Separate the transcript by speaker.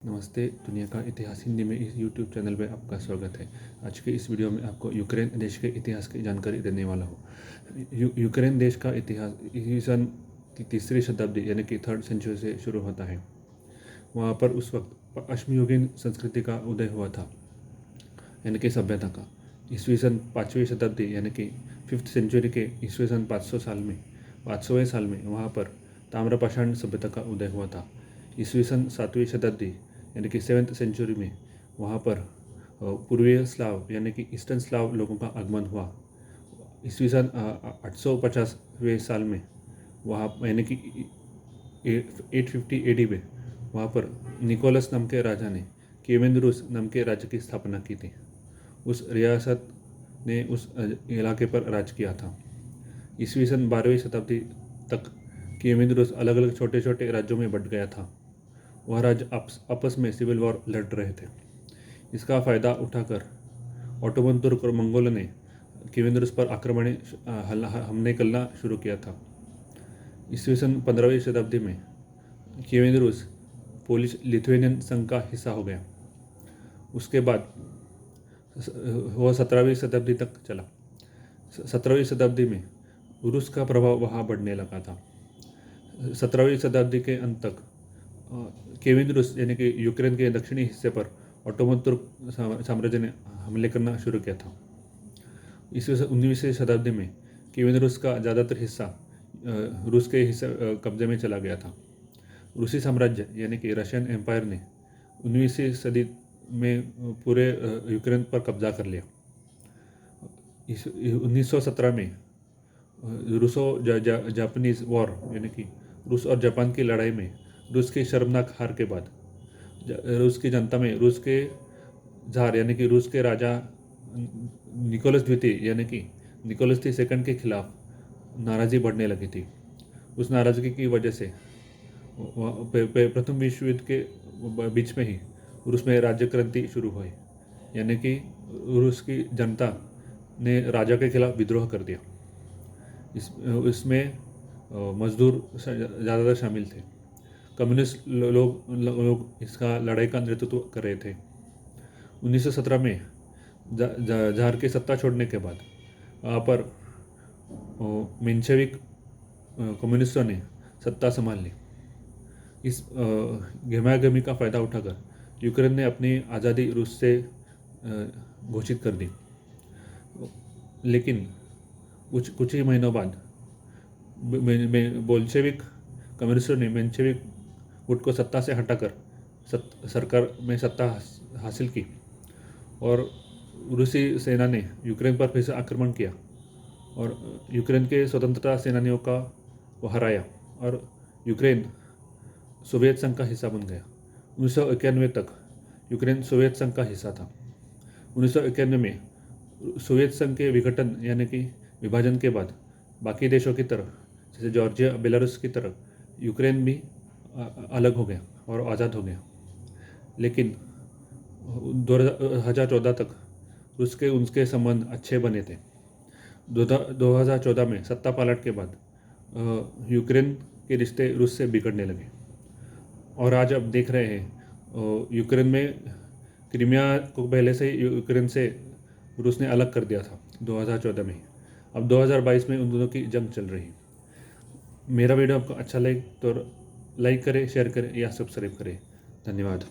Speaker 1: नमस्ते। दुनिया का इतिहास हिंदी में इस यूट्यूब चैनल में आपका स्वागत है। आज के इस वीडियो में आपको यूक्रेन देश के इतिहास की जानकारी देने वाला हूँ। यूक्रेन देश का इतिहास ईस्वी सन की तीसरी शताब्दी यानी कि 3rd सेंचुरी से शुरू होता है। वहाँ पर उस वक्त अश्मयुगीन संस्कृति का उदय हुआ था, यानी कि सभ्यता का। ईस्वी सन 5वीं शताब्दी यानी कि 5th सेंचुरी के ईस्वी सन 500वें साल में वहाँ पर ताम्रपाषाण सभ्यता का उदय हुआ था। ईस्वी सन 7वीं शताब्दी यानी कि 7th सेंचुरी में वहाँ पर पूर्वीय स्लाव यानी कि ईस्टर्न स्लाव लोगों का आगमन हुआ। ईस्वी सन 850वें साल में वहाँ यानी कि 850 एडी में वहाँ पर निकोलस नाम के राजा ने कीवेंद्रुस नाम के राज्य की स्थापना की थी। उस रियासत ने उस इलाके पर राज किया था। ईस्वी सन 12वीं शताब्दी तक कीवेंद्रुस अलग अलग छोटे छोटे राज्यों में बंट गया था। वह राज्य आपस में सिविल वॉर लड़ रहे थे। इसका फ़ायदा उठाकर ऑटोमन तुर्क और मंगोलों ने कीवेंद्रुस पर हमले करना शुरू किया था। ईस्वी सन 15वीं शताब्दी में कीवेंद्रुस पोलिश लिथुएनियन संघ का हिस्सा हो गया। उसके बाद वह 17वीं शताब्दी तक चला। 17वीं शताब्दी में रूस का प्रभाव वहाँ बढ़ने लगा था। 17वीं शताब्दी के अंत तक कीवेंद्रुस यानी कि यूक्रेन के दक्षिणी हिस्से पर ऑटोमन तुर्क साम्राज्य ने हमले करना शुरू किया था। ईस्वी सन 19वीं शताब्दी में कीवेंद्रुस का ज़्यादातर हिस्सा रूस के हिस्से कब्जे में चला गया था। रूसी साम्राज्य यानी कि रशियन एम्पायर ने 19वीं सदी में पूरे यूक्रेन पर कब्जा कर लिया। 1917 में रूसो जापानीज वॉर यानी कि रूस और जापान की लड़ाई में रूस की शर्मनाक हार के बाद रूस की जनता में रूस के ज़ार यानी कि रूस के राजा निकोलस द्वितीय यानी कि निकोलस II के खिलाफ नाराज़गी बढ़ने लगी थी। उस नाराज़गी की वजह से प्रथम विश्व युद्ध के बीच में ही रूस में राज्य क्रांति शुरू हुई, यानी कि रूस की जनता ने राजा के खिलाफ विद्रोह कर दिया। इसमें मजदूर ज़्यादातर शामिल थे। कम्युनिस्ट लोग इसका लड़ाई का नेतृत्व कर रहे थे। 1917 में ज़ार के सत्ता छोड़ने के बाद वहाँ पर मेंशेविक कम्युनिस्टों ने सत्ता संभाल ली। इस गहमागहमी का फ़ायदा उठाकर यूक्रेन ने अपनी आज़ादी रूस से घोषित कर दी। लेकिन कुछ ही महीनों बाद बोल्शेविक कम्युनिस्टों ने मेंशेविक गुट को सत्ता से हटाकर सरकार में सत्ता हासिल की और रूसी सेना ने यूक्रेन पर फिर से आक्रमण किया और यूक्रेन के स्वतंत्रता सेनानियों का वो हराया और यूक्रेन सोवियत संघ का हिस्सा बन गया। 1991 तक यूक्रेन सोवियत संघ का हिस्सा था। 1991 में सोवियत संघ के विघटन यानी कि विभाजन के बाद बाकी देशों की तरह जैसे जॉर्जिया, बेलारूस की तरह यूक्रेन भी अलग हो गया और आज़ाद हो गया। लेकिन 2014 तक रूस के उनके संबंध अच्छे बने थे। 2014 में सत्ता पलट के बाद यूक्रेन के रिश्ते रूस से बिगड़ने लगे और आज अब देख रहे हैं यूक्रेन में क्रीमिया को पहले से यूक्रेन से रूस ने अलग कर दिया था 2014 में। अब 2022 में उन दोनों की जंग चल रही है। मेरा वीडियो आपको अच्छा लगे तो लाइक करें, शेयर करें या सब्सक्राइब करें। धन्यवाद।